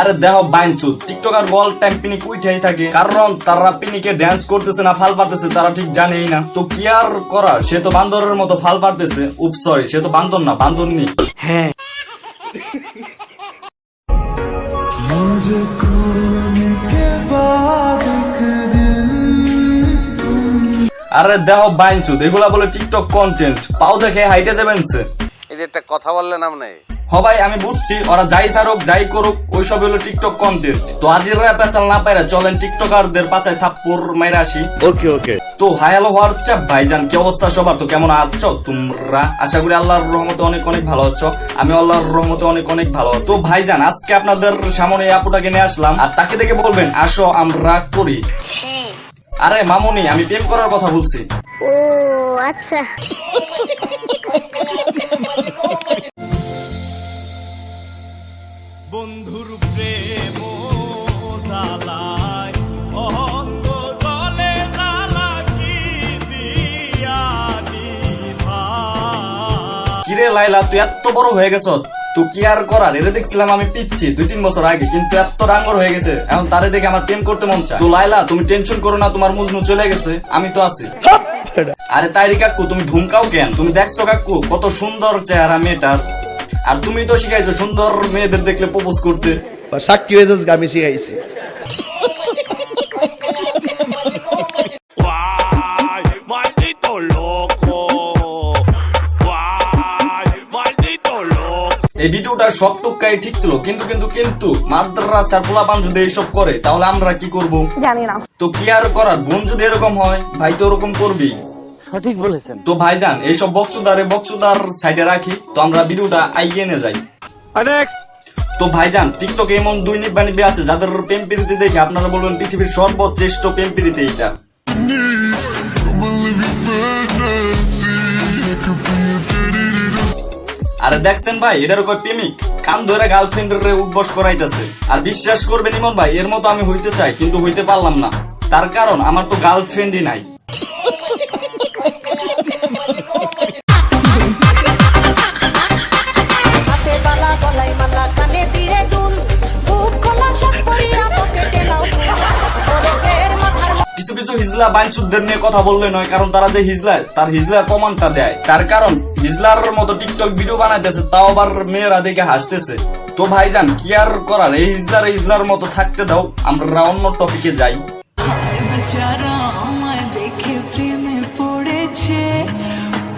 আরে দেখো বাইনচু টিকটকার বল টাইম পিনিক উঠাই থাকে, কারণ তারা পিনিকে ড্যান্স করতেছে না ফাল পারতেছে তারা ঠিক জানেই না। তো কি আর করার, সে তো বান্দরের মতো ফাল পারতেছে। উপ সরি, সে তো বান্দর না, বান্দরনি। হ্যাঁ আরে দেখো বাইনচু এগুলা বলে টিকটক কন্টেন্ট, পাও দেখে হাইটে যাবেন। এটা একটা কথা বললেন আপনি। ভাই আমি বুঝছি ওরা যাই ছাড়ুক যাই করুক ওইসব হলো টিকটক কন্টেন্ট। তো আজিরা পেছাল না পারে চলেন টিকটকারদের পাছায় থাপ্পড় মাইরা আসি। ওকে ওকে। তো হাই হ্যালো হোয়াটসঅ্যাপ ভাইজান, কি অবস্থা সবার? তো কেমন আছো তোমরা? আশা করি আল্লাহর রহমতে অনেক অনেক ভালো আছো। আমি আল্লাহর রহমতে অনেক অনেক ভালো আছি। তো ভাইজান আজকে আপনাদের সামনে এই আপুটাকে নিয়ে আসলাম, আর তাকে দেখে বলবেন আসো আমরা করি। আরে মামুনি, আমি প্রেম করার কথা বলছি। ও আচ্ছা। বন্ধুর প্রেম জ্বালায় অন্ধ জলে জ্বালা কি দিয়ানি ভাই। কিরে লাইলা, তুই এত বড় হয়ে গেছ, তো কি আর করার। এটা দেখছিলাম আমি পিচ্ছি 2-3 বছর আগে, কিন্তু এত ডাঙ্গর হয়ে গেছে এখন তারে দেখে আমার প্রেম করতে মন চায়। তো লাইলা তুমি টেনশন করো না, তোমার মজনু চলে গেছে, আমি তো আছি। আরে তাইরি কাকু তুমি ধুমকাও কেন? তুমি দেখছো কাকু কত সুন্দর চেহারা মেয়েটার, আর তুমি তো শিখাইছো সুন্দর মেয়েদের দেখলে প্রপোজ করতে। সাক্ষী হয়ে যাস, আমি শিখাইছি। এই ভিডিওটা সব টুকাই ঠিক ছিল, কিন্তু কিন্তু কিন্তু মাদ্রাসার পোলাপান যদি এইসব করে তাহলে আমরা কি করব জানি না। তো কি আর করার, বোন যদি এরকম হয় ভাই তো ওরকম করবি। সঠিক বলেছেন। তো ভাইজান এইসব বকচুদার সাইডে রাখি, তো আমরা ভিডিওটা আইগিয়ে নিয়ে যাই। তো ভাইজান টিকটকে এমন 2 নিব্বানিবে আছে যাদের প্রেম প্রীতি দেখে আপনারা বলবেন পৃথিবীর সর্বশ্রেষ্ঠ প্রেম প্রীতি এটা। আরে দেখছেন ভাই, এটার কয় প্রেমিক কান ধরে গার্লফ্রেন্ডের উঠবস করাইতেছে। আর বিশ্বাস করবেন ইমন ভাই, এর মতো আমি হইতে চাই কিন্তু হইতে পারলাম না, তার কারণ আমার তো গার্লফ্রেন্ডই নাই। কিছু কিছু হিজলা বাইনচুদদের নিয়ে কথা বললে নয়, কারণ তারা যে হিজলায় তার হিজলার প্রমাণটা দেয়। তার কারণ হিজলার মতো টিকটক ভিডিও বানাইতেছে, তাও আবার মেয়েরা দেখে হাসতেছে। তো ভাইজান কি আর করার, এই হিজলার মতো থাকতে দাও, আমরা অন্য টপিকে যাই। বেচারা আমায় দেখে প্রেমে পড়েছে,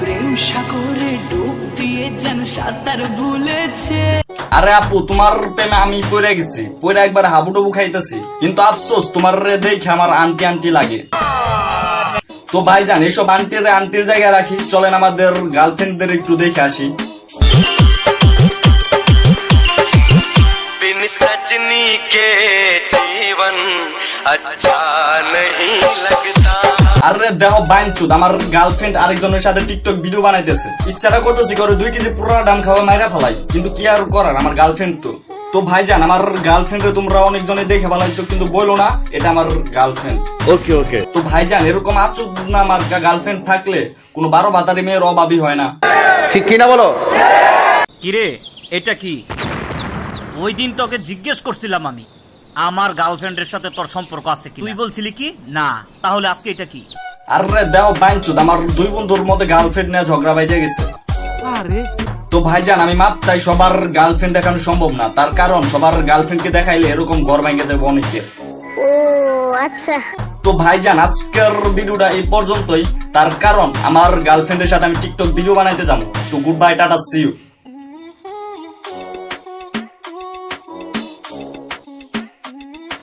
প্রেম সাগরে ডুব দিয়ে যেন সাঁতার ভুলেছে। আরে আপু তোমার প্রেমে আমি পড়ে গেছি, পড়ে একবার হাবুডুবু খাইতেছি, কিন্তু আফসোস তোমার দেখে আমার আন্টি আন্টি লাগে। তো ভাইজান এইসব আন্টির জায়গায় রাখি, চলেন আমাদের গার্লফ্রেন্ডদের একটু দেখে আসি। बिन सजनी के जीवन अच्छा नहीं लगता। আরে দেখো বাইনচুদ, আমার গার্লফ্রেন্ড আরেকজনের সাথে টিকটক ভিডিও বানাইতেছে। ইচ্ছাটা করতেছি করে 2 কেজি পুরোটা ডাম খাওয়া মাইরা ফেলাই, কিন্তু কি আর করার, আমার গার্লফ্রেন্ড তো। তো ভাইজান আমার গার্লফ্রেন্ডে তোমরা অনেকজনে দেখে ফেলাইছো, কিন্তু বলো না এটা আমার গার্লফ্রেন্ড। ওকে ওকে। তো ভাইজান এরকম আচুদ না মার্কা গার্লফ্রেন্ড থাকলে কোনো 12 ভাতারি মেয়ের অভাবই হয় না। ঠিক কিনা বলো? কিরে এটা কি? ওই দিন তোকে জিজ্ঞেস করছিলাম আমি আমার গার্লফ্রেন্ডের সাথে তোর সম্পর্ক আছে কি, তুই বলছিলি কি না, তাহলে আজকে এটা কি? আরে দেখো বাইনচুদ, আমার 2 বন্ধুর মধ্যে গার্লফ্রেন্ড নিয়ে ঝগড়া বাইজে গেছে। তো ভাইজান আমি মাপ চাই, সবার গার্লফ্রেন্ড দেখানো সম্ভব না, তার কারণ সবার গার্লফ্রেন্ডকে দেখাইলে এরকম ঘর ভাঙে যাবে অনেকের। ও আচ্ছা। তো ভাইজান আজকের ভিডিওটা এই পর্যন্তই, তার কারণ আমার গার্লফ্রেন্ডের সাথে আমি টিকটক ভিডিও বানাইতে যাবো। তো good bye, tata, see you.